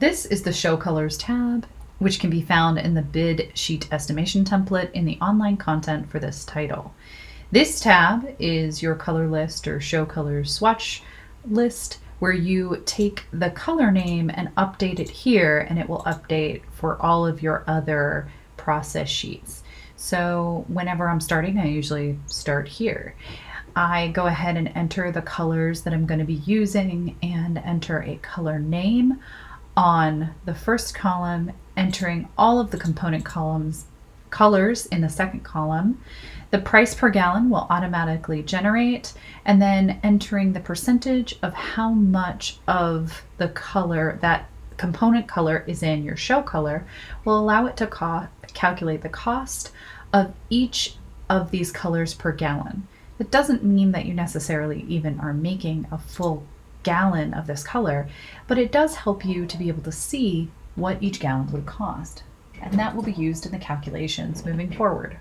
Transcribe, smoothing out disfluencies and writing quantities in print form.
This is the Show Colors tab, which can be found in the bid sheet estimation template in the online content for this title. This tab is your color list or Show Colors swatch list, where you take the color name and update it here, and it will update for all of your other process sheets. So whenever I'm starting, I usually start here. I go ahead and enter the colors that I'm going to be using and enter a color name on the first column, entering all of the component colors in the second column. The price per gallon will automatically generate, and then entering the percentage of how much of the color, that component color, is in your show color will allow it to calculate the cost of each of these colors per gallon. It doesn't mean that you necessarily even are making a full gallon of this color, but it does help you to be able to see what each gallon would cost, and that will be used in the calculations moving forward.